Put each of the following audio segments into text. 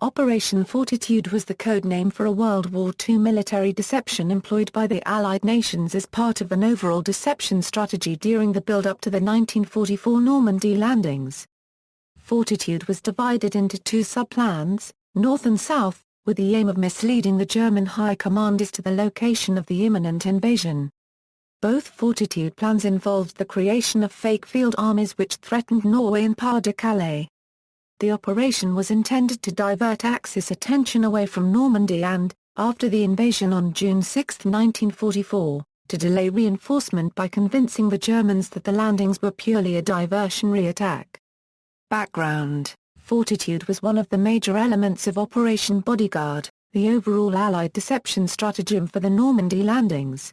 Operation Fortitude was the code name for a World War II military deception employed by the Allied nations as part of an overall deception strategy during the build-up to the 1944 Normandy landings. Fortitude was divided into two sub-plans, North and South, with the aim of misleading the German high command as to the location of the imminent invasion. Both Fortitude plans involved the creation of fake field armies which threatened Norway and Pas de Calais. The operation was intended to divert Axis attention away from Normandy and, after the invasion on June 6, 1944, to delay reinforcement by convincing the Germans that the landings were purely a diversionary attack. Background: Fortitude was one of the major elements of Operation Bodyguard, the overall Allied deception stratagem for the Normandy landings.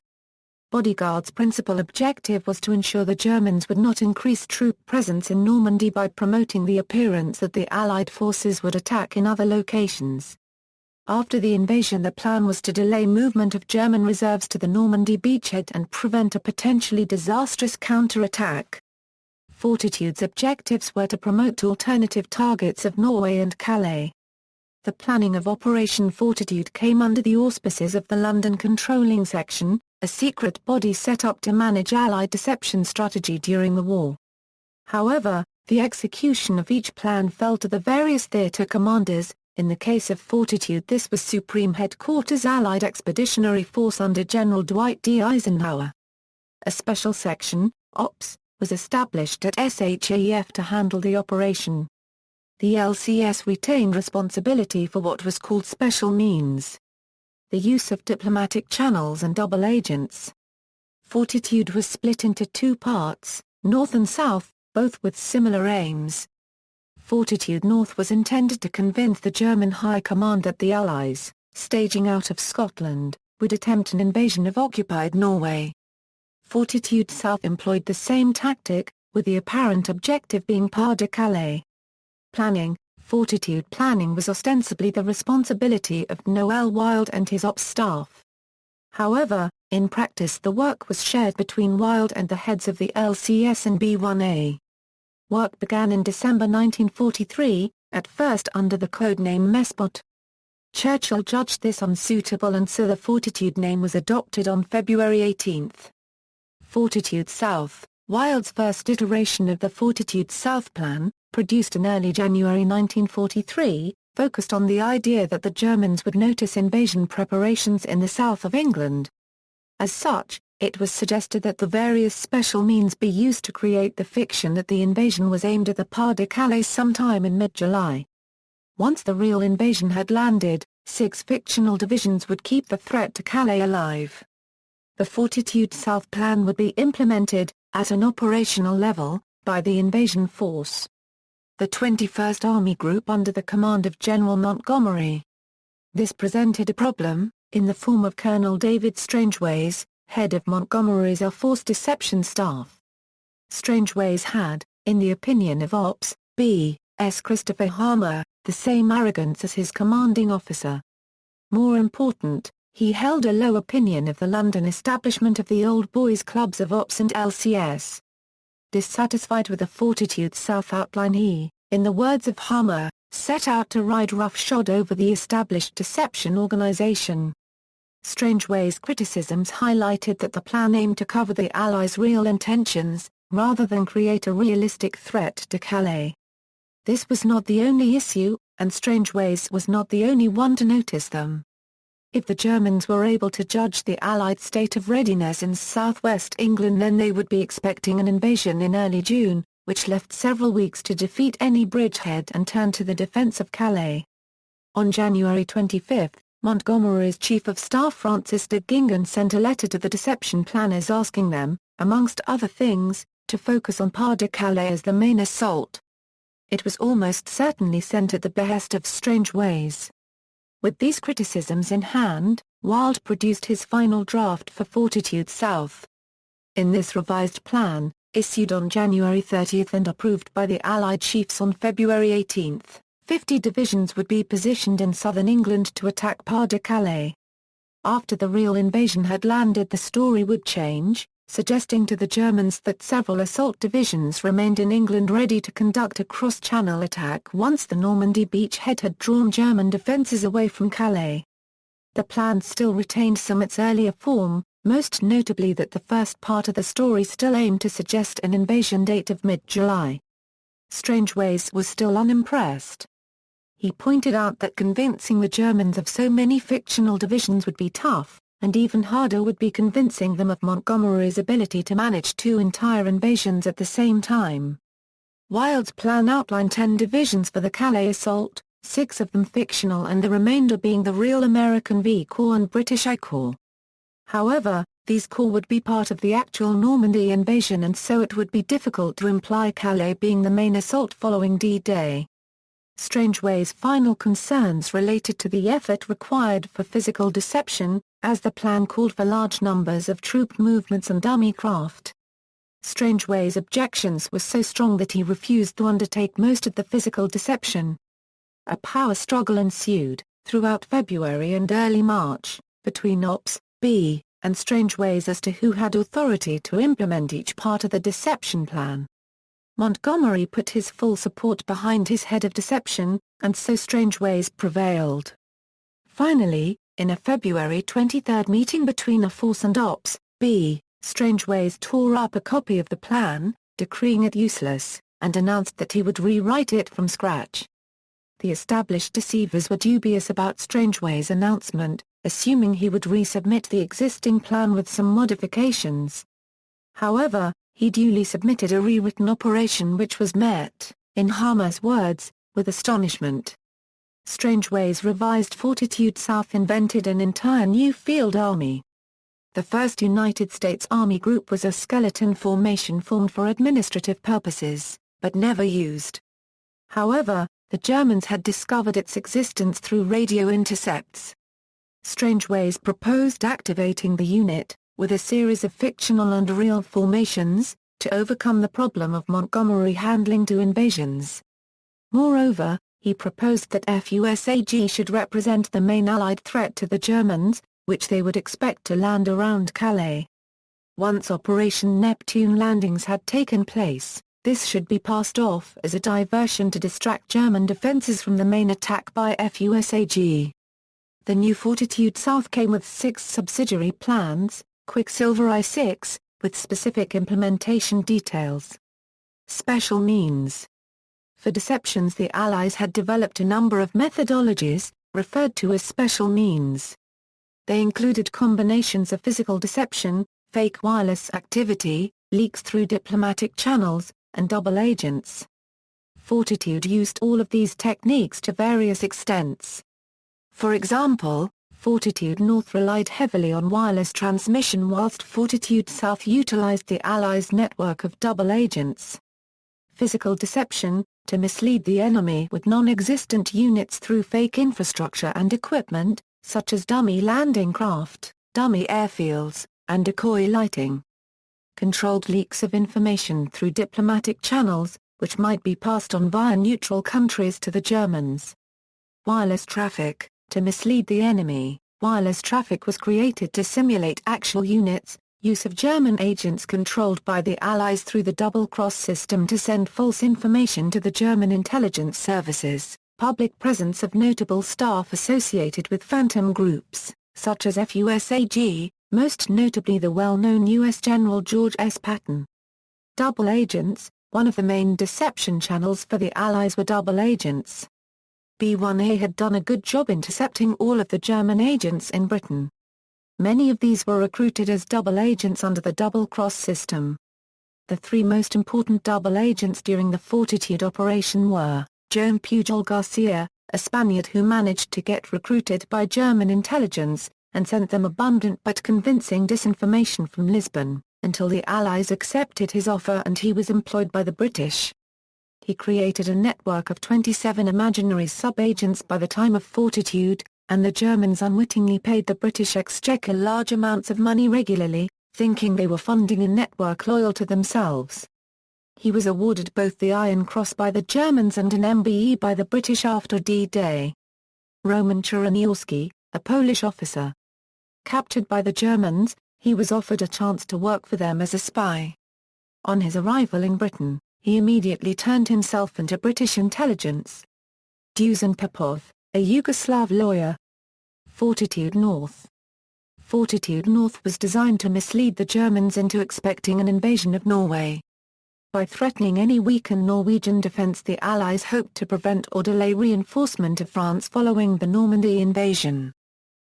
Bodyguard's principal objective was to ensure the Germans would not increase troop presence in Normandy by promoting the appearance that the Allied forces would attack in other locations. After the invasion, the plan was to delay movement of German reserves to the Normandy beachhead and prevent a potentially disastrous counterattack. Fortitude's objectives were to promote alternative targets of Norway and Calais. The planning of Operation Fortitude came under the auspices of the London Controlling Section, a secret body set up to manage Allied deception strategy during the war. However, the execution of each plan fell to the various theatre commanders. In the case of Fortitude, this was Supreme Headquarters Allied Expeditionary Force under General Dwight D. Eisenhower. A special section, Ops, was established at SHAEF to handle the operation. The LCS retained responsibility for what was called special means. The use of diplomatic channels and double agents. Fortitude was split into two parts, North and South, both with similar aims. Fortitude North was intended to convince the German High Command that the Allies, staging out of Scotland, would attempt an invasion of occupied Norway. Fortitude South employed the same tactic, with the apparent objective being Pas de Calais. Planning: Fortitude planning was ostensibly the responsibility of Noel Wild and his ops staff. However, in practice the work was shared between Wild and the heads of the LCS and B1A. Work began in December 1943, at first under the codename Messbot. Churchill judged this unsuitable and so the Fortitude name was adopted on February 18. Fortitude South, Wild's first iteration of the Fortitude South plan, produced in early January 1943, focused on the idea that the Germans would notice invasion preparations in the south of England. As such, it was suggested that the various special means be used to create the fiction that the invasion was aimed at the Pas de Calais sometime in mid-July. Once the real invasion had landed, 6 fictional divisions would keep the threat to Calais alive. The Fortitude South plan would be implemented, at an operational level, by the invasion force. The 21st Army Group under the command of General Montgomery. This presented a problem, in the form of Colonel David Strangeways, head of Montgomery's Air Force Deception Staff. Strangeways had, in the opinion of Ops. B.S. Christopher Harmer, the same arrogance as his commanding officer. More important, he held a low opinion of the London establishment of the old boys' clubs of Ops and LCS. Dissatisfied with the Fortitude South outline, he, in the words of Harmer, set out to ride roughshod over the established deception organization. Strangeways' criticisms highlighted that the plan aimed to cover the Allies' real intentions, rather than create a realistic threat to Calais. This was not the only issue, and Strangeways was not the only one to notice them. If the Germans were able to judge the Allied state of readiness in southwest England, then they would be expecting an invasion in early June, which left several weeks to defeat any bridgehead and turn to the defense of Calais. On January 25, Montgomery's Chief of Staff Francis de Gingen sent a letter to the deception planners asking them, amongst other things, to focus on Pas de Calais as the main assault. It was almost certainly sent at the behest of Strangeways. With these criticisms in hand, Wild produced his final draft for Fortitude South. In this revised plan, issued on January 30 and approved by the Allied chiefs on February 18, 50 divisions would be positioned in southern England to attack Pas de Calais. After the real invasion had landed, the story would change, suggesting to the Germans that several assault divisions remained in England ready to conduct a cross-channel attack once the Normandy beachhead had drawn German defences away from Calais. The plan still retained some its earlier form, most notably that the first part of the story still aimed to suggest an invasion date of mid-July. Strangeways was still unimpressed. He pointed out that convincing the Germans of so many fictional divisions would be tough, and even harder would be convincing them of Montgomery's ability to manage two entire invasions at the same time. Wild's plan outlined 10 divisions for the Calais assault, 6 of them fictional and the remainder being the real American V Corps and British I Corps. However, these corps would be part of the actual Normandy invasion, and so it would be difficult to imply Calais being the main assault following D-Day. Strangeway's final concerns related to the effort required for physical deception, as the plan called for large numbers of troop movements and dummy craft. Strangeway's objections were so strong that he refused to undertake most of the physical deception. A power struggle ensued, throughout February and early March, between Ops, B, and Strangeways as to who had authority to implement each part of the deception plan. Montgomery put his full support behind his head of deception, and so Strangeways prevailed. Finally, in a February 23 meeting between a force and Ops, B, Strangeways tore up a copy of the plan, decreeing it useless, and announced that he would rewrite it from scratch. The established deceivers were dubious about Strangeways' announcement, assuming he would resubmit the existing plan with some modifications. However, he duly submitted a rewritten operation which was met, in Hammer's words, with astonishment. Strangeways' revised Fortitude South invented an entire new field army. The first United States Army group was a skeleton formation formed for administrative purposes, but never used. However, the Germans had discovered its existence through radio intercepts. Strangeways proposed activating the unit, with a series of fictional and real formations, to overcome the problem of Montgomery handling two invasions. Moreover, he proposed that FUSAG should represent the main Allied threat to the Germans, which they would expect to land around Calais. Once Operation Neptune landings had taken place, this should be passed off as a diversion to distract German defences from the main attack by FUSAG. The new Fortitude South came with 6 subsidiary plans, Quicksilver I-6, with specific implementation details. Special means. For deceptions, the Allies had developed a number of methodologies, referred to as special means. They included combinations of physical deception, fake wireless activity, leaks through diplomatic channels, and double agents. Fortitude used all of these techniques to various extents. For example, Fortitude North relied heavily on wireless transmission whilst Fortitude South utilized the Allies' network of double agents. Physical deception, to mislead the enemy with non-existent units through fake infrastructure and equipment, such as dummy landing craft, dummy airfields, and decoy lighting. Controlled leaks of information through diplomatic channels, which might be passed on via neutral countries to the Germans. Wireless traffic, to mislead the enemy. Wireless traffic was created to simulate actual units, use of German agents controlled by the Allies through the double-cross system to send false information to the German intelligence services, public presence of notable staff associated with phantom groups, such as FUSAG, most notably the well-known U.S. General George S. Patton. Double agents, one of the main deception channels for the Allies were double agents. B-1A had done a good job intercepting all of the German agents in Britain. Many of these were recruited as double agents under the double-cross system. The 3 most important double agents during the Fortitude operation were, Joan Pujol Garcia, a Spaniard who managed to get recruited by German intelligence, and sent them abundant but convincing disinformation from Lisbon, until the Allies accepted his offer and he was employed by the British. He created a network of 27 imaginary sub-agents by the time of Fortitude, and the Germans unwittingly paid the British Exchequer large amounts of money regularly, thinking they were funding a network loyal to themselves. He was awarded both the Iron Cross by the Germans and an MBE by the British after D-Day. Roman Czerniawski, a Polish officer. Captured by the Germans, He was offered a chance to work for them as a spy. On his arrival in Britain, he immediately turned himself into British intelligence. Dusan Popov, a Yugoslav lawyer. Fortitude North. Fortitude North was designed to mislead the Germans into expecting an invasion of Norway. By threatening any weakened Norwegian defence, the Allies hoped to prevent or delay reinforcement of France following the Normandy invasion.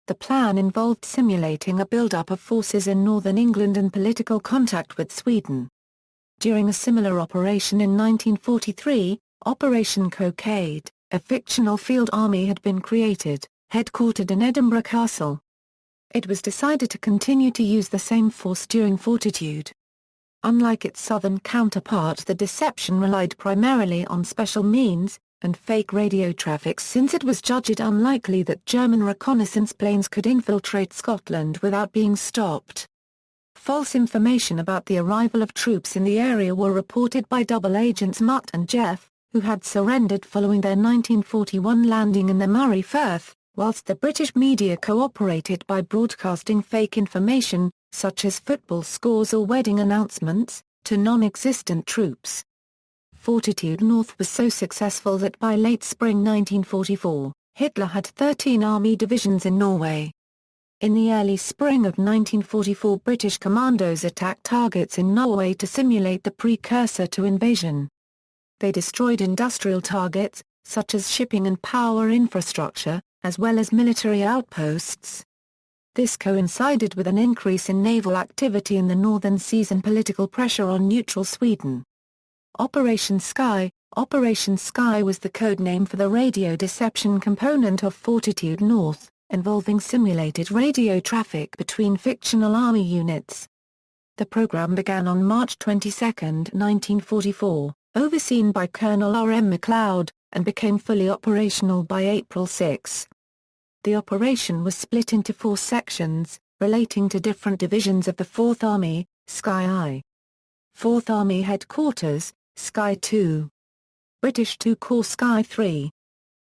The plan involved simulating a build-up of forces in northern England and political contact with Sweden. During a similar operation in 1943, Operation Cockade, a fictional field army had been created, headquartered in Edinburgh Castle. It was decided to continue to use the same force during Fortitude. Unlike its southern counterpart, the deception relied primarily on special means, and fake radio traffic, since it was judged unlikely that German reconnaissance planes could infiltrate Scotland without being stopped. False information about the arrival of troops in the area were reported by double agents Mutt and Jeff, who had surrendered following their 1941 landing in the Murray Firth, whilst the British media cooperated by broadcasting fake information, such as football scores or wedding announcements, to non-existent troops. Fortitude North was so successful that by late spring 1944, Hitler had 13 army divisions in Norway. In the early spring of 1944, British commandos attacked targets in Norway to simulate the precursor to invasion. They destroyed industrial targets, such as shipping and power infrastructure, as well as military outposts. This coincided with an increase in naval activity in the Northern Seas and political pressure on neutral Sweden. Operation Sky was the code name for the radio deception component of Fortitude North, involving simulated radio traffic between fictional army units. The program began on March 22, 1944, overseen by Colonel R. M. MacLeod, and became fully operational by April 6. The operation was split into 4 sections, relating to different divisions of the 4th Army, Sky I. 4th Army Headquarters, Sky 2. British 2 Corps Sky 3.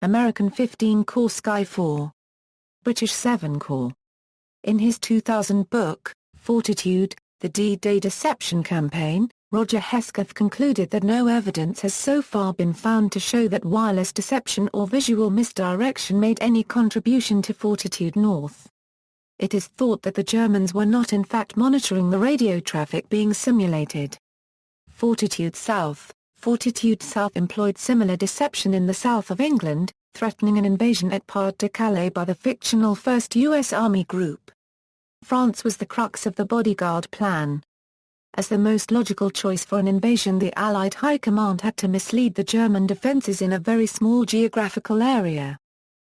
American 15 Corps Sky 4. British 7 Corps. In his 2000 book, Fortitude, The D-Day Deception Campaign, Roger Hesketh concluded that no evidence has so far been found to show that wireless deception or visual misdirection made any contribution to Fortitude North. It is thought that the Germans were not in fact monitoring the radio traffic being simulated. Fortitude South employed similar deception in the south of England, threatening an invasion at Pas de Calais by the fictional 1st U.S. Army Group. France was the crux of the Bodyguard plan. As the most logical choice for an invasion, the Allied High Command had to mislead the German defences in a very small geographical area.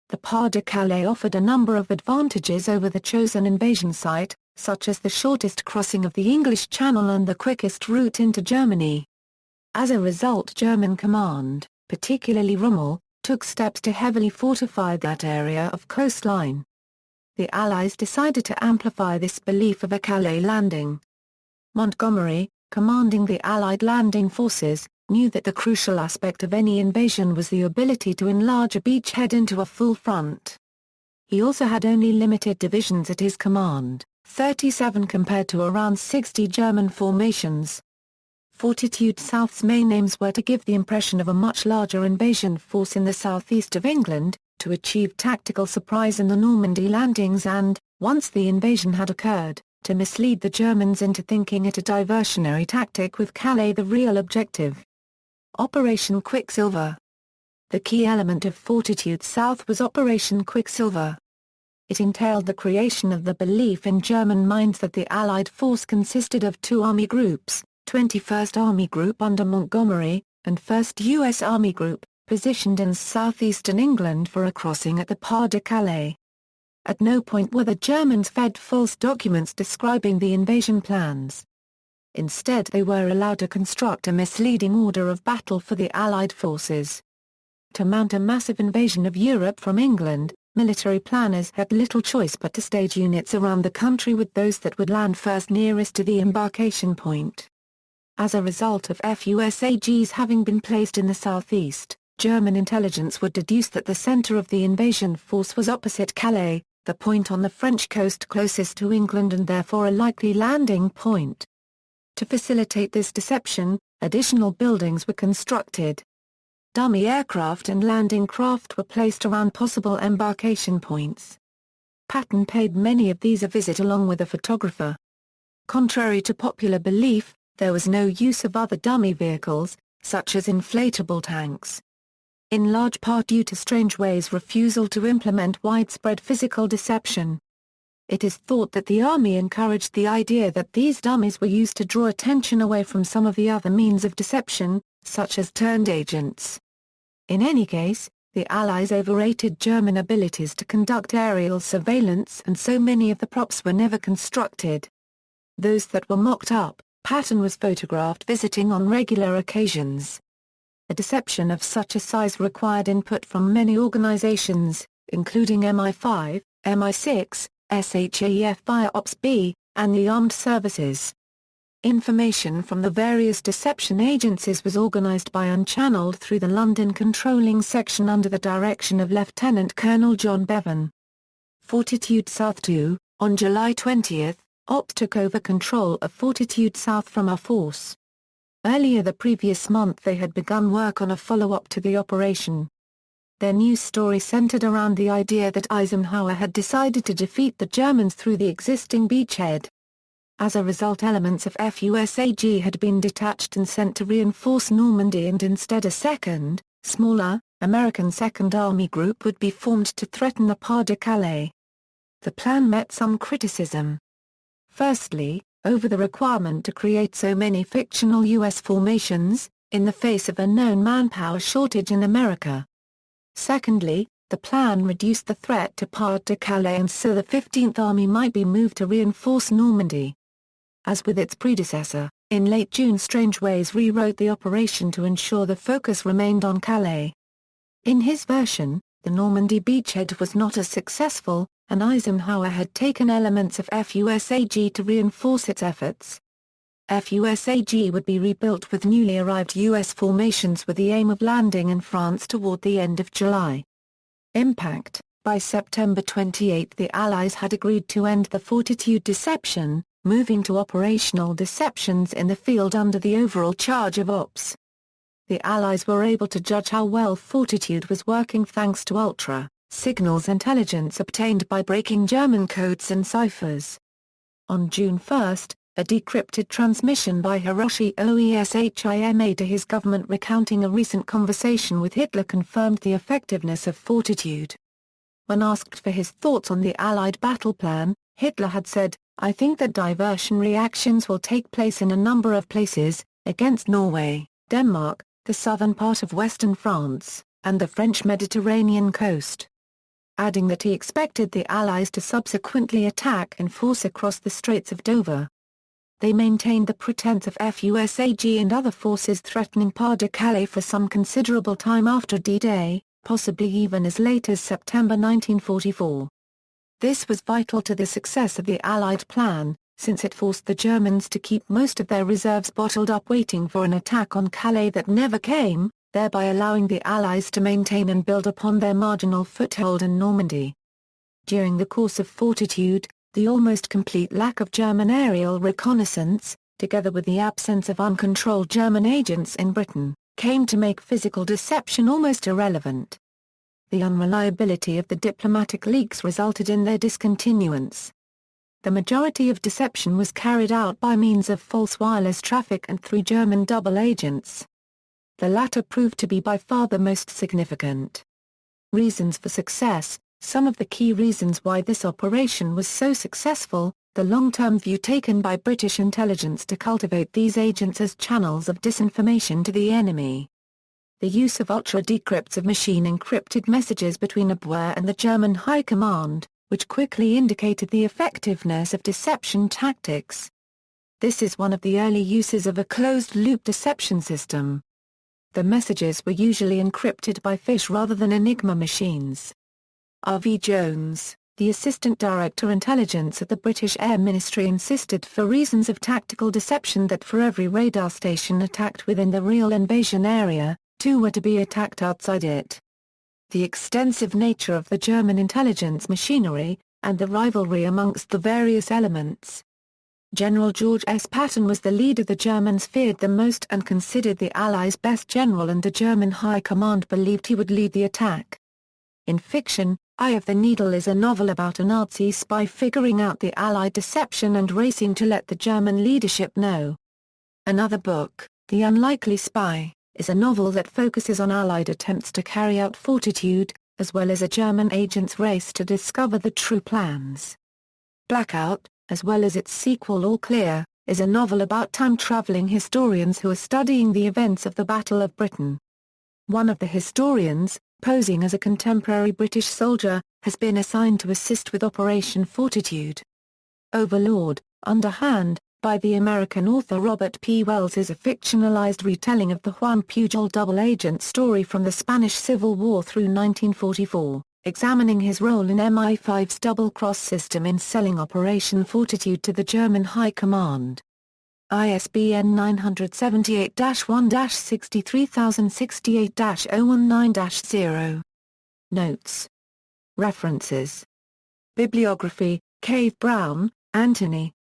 The Pas de Calais offered a number of advantages over the chosen invasion site, such as the shortest crossing of the English Channel and the quickest route into Germany. As a result, German command, particularly Rommel, took steps to heavily fortify that area of coastline. The Allies decided to amplify this belief of a Calais landing. Montgomery, commanding the Allied landing forces, knew that the crucial aspect of any invasion was the ability to enlarge a beachhead into a full front. He also had only limited divisions at his command, 37 compared to around 60 German formations. Fortitude South's main aims were to give the impression of a much larger invasion force in the southeast of England, to achieve tactical surprise in the Normandy landings and, once the invasion had occurred, to mislead the Germans into thinking it a diversionary tactic with Calais the real objective. Operation Quicksilver. The key element of Fortitude South was Operation Quicksilver. It entailed the creation of the belief in German minds that the Allied force consisted of 2 army groups, 21st Army Group under Montgomery, and 1st U.S. Army Group, positioned in southeastern England for a crossing at the Pas de Calais. At no point were the Germans fed false documents describing the invasion plans. Instead, they were allowed to construct a misleading order of battle for the Allied forces. To mount a massive invasion of Europe from England, military planners had little choice but to stage units around the country with those that would land first nearest to the embarkation point. As a result of FUSAGs having been placed in the southeast, German intelligence would deduce that the center of the invasion force was opposite Calais, the point on the French coast closest to England and therefore a likely landing point. To facilitate this deception, additional buildings were constructed. Dummy aircraft and landing craft were placed around possible embarkation points. Patton paid many of these a visit along with a photographer. Contrary to popular belief, there was no use of other dummy vehicles, such as inflatable tanks. In large part due to Strangeway's refusal to implement widespread physical deception. It is thought that the Army encouraged the idea that these dummies were used to draw attention away from some of the other means of deception, such as turned agents. In any case, the Allies overrated German abilities to conduct aerial surveillance and so many of the props were never constructed. Those that were mocked up, Patton was photographed visiting on regular occasions. A deception of such a size required input from many organizations, including MI5, MI6, SHAEF Fire Ops B, and the Armed Services. Information from the various deception agencies was organized by and channeled through the London Controlling Section under the direction of Lieutenant Colonel John Bevan. Fortitude South 2, on July 20, Ops took over control of Fortitude South from our force. Earlier the previous month they had begun work on a follow-up to the operation. Their news story centered around the idea that Eisenhower had decided to defeat the Germans through the existing beachhead. As a result, elements of FUSAG had been detached and sent to reinforce Normandy, and instead a second, smaller, American Second Army Group would be formed to threaten the Pas de Calais. The plan met some criticism. Firstly, over the requirement to create so many fictional U.S. formations, in the face of a known manpower shortage in America. Secondly, the plan reduced the threat to Pas de Calais, and so the 15th Army might be moved to reinforce Normandy. As with its predecessor, in late June Strangeways rewrote the operation to ensure the focus remained on Calais. In his version, the Normandy beachhead was not as successful, and Eisenhower had taken elements of FUSAG to reinforce its efforts. FUSAG would be rebuilt with newly arrived U.S. formations with the aim of landing in France toward the end of July. Impact: by September 28 the Allies had agreed to end the Fortitude deception, moving to operational deceptions in the field under the overall charge of Ops. The Allies were able to judge how well Fortitude was working thanks to signals intelligence obtained by breaking German codes and ciphers. On June 1, a decrypted transmission by Hiroshi Oeshima to his government recounting a recent conversation with Hitler confirmed the effectiveness of Fortitude. When asked for his thoughts on the Allied battle plan, Hitler had said, "I think that diversionary actions will take place in a number of places, against Norway, Denmark, the southern part of western France, and the French Mediterranean coast." Adding that he expected the Allies to subsequently attack in force across the Straits of Dover. They maintained the pretense of FUSAG and other forces threatening Pas de Calais for some considerable time after D-Day, possibly even as late as September 1944. This was vital to the success of the Allied plan, since it forced the Germans to keep most of their reserves bottled up waiting for an attack on Calais that never came, thereby allowing the Allies to maintain and build upon their marginal foothold in Normandy. During the course of Fortitude, the almost complete lack of German aerial reconnaissance, together with the absence of uncontrolled German agents in Britain, came to make physical deception almost irrelevant. The unreliability of the diplomatic leaks resulted in their discontinuance. The majority of deception was carried out by means of false wireless traffic and through German double agents. The latter proved to be by far the most significant. Reasons for success: some of the key reasons why this operation was so successful, the long-term view taken by British intelligence to cultivate these agents as channels of disinformation to the enemy. The use of ultra-decrypts of machine-encrypted messages between Abwehr and the German High Command, which quickly indicated the effectiveness of deception tactics. This is one of the early uses of a closed-loop deception system. The messages were usually encrypted by fish rather than Enigma machines. R.V. Jones, the Assistant Director Intelligence at the British Air Ministry, insisted for reasons of tactical deception that for every radar station attacked within the real invasion area, 2 were to be attacked outside it. The extensive nature of the German intelligence machinery, and the rivalry amongst the various elements. General George S. Patton was the leader the Germans feared the most and considered the Allies' best general, and the German High Command believed he would lead the attack. In fiction, Eye of the Needle is a novel about a Nazi spy figuring out the Allied deception and racing to let the German leadership know. Another book, The Unlikely Spy, is a novel that focuses on Allied attempts to carry out Fortitude, as well as a German agent's race to discover the true plans. Blackout, as well as its sequel All Clear, is a novel about time-traveling historians who are studying the events of the Battle of Britain. One of the historians, posing as a contemporary British soldier, has been assigned to assist with Operation Fortitude. Overlord, Underhand, by the American author Robert P. Wells, is a fictionalized retelling of the Juan Pujol double-agent story from the Spanish Civil War through 1944, examining his role in MI5's double-cross system in selling Operation Fortitude to the German High Command. ISBN 978-1-63068-019-0. Notes. References. Bibliography, Cave Brown, Anthony.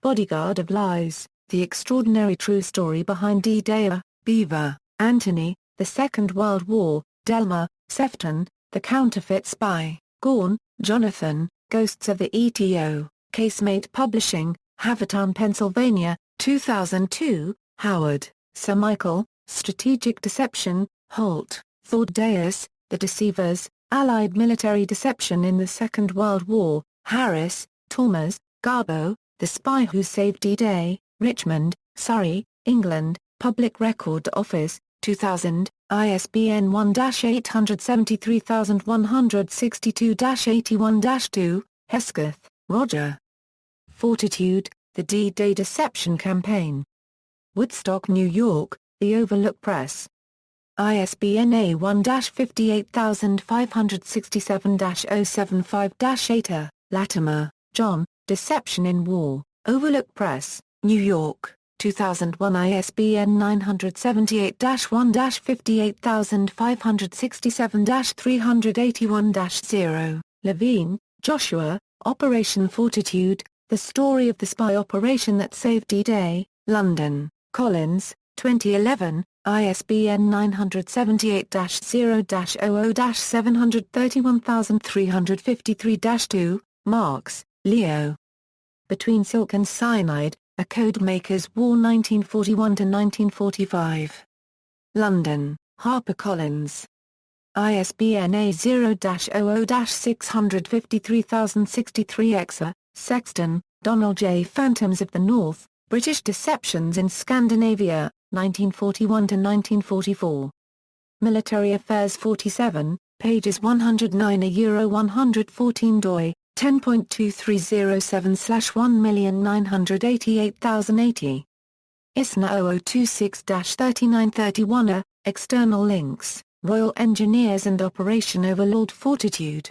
Bodyguard of Lies, The Extraordinary True Story Behind D-Day, Beaver, Anthony, The Second World War, Delmer, Sefton, The Counterfeit Spy, Gorn, Jonathan, Ghosts of the ETO, Casemate Publishing, Havertown, Pennsylvania, 2002, Howard, Sir Michael, Strategic Deception, Holt, Thordeus, The Deceivers, Allied Military Deception in the Second World War, Harris, Thomas, Garbo, The Spy Who Saved D-Day, Richmond, Surrey, England, Public Record Office, 2000, ISBN 1-873,162-81-2, Hesketh, Roger. Fortitude, The D-Day Deception Campaign. Woodstock, New York, The Overlook Press. ISBN A1-58567-075-8. Latimer, John, Deception in War, Overlook Press, New York, 2001. ISBN 978-1-58567-381-0. Levine, Joshua, Operation Fortitude, The Story of the Spy Operation That Saved D-Day, London, Collins, 2011, ISBN 978-00-00-731353-2, Marks, Leo. Between Silk and Cyanide, A Codemaker's War 1941–1945. London, HarperCollins. ISBN A0-00-653063. Sexton, Donald J. Phantoms of the North, British Deceptions in Scandinavia, 1941–1944. Military Affairs 47, pages 109 114 doi, 10.2307/1988080. ISNA 0026-3931. External links, Royal Engineers and Operation Overlord Fortitude.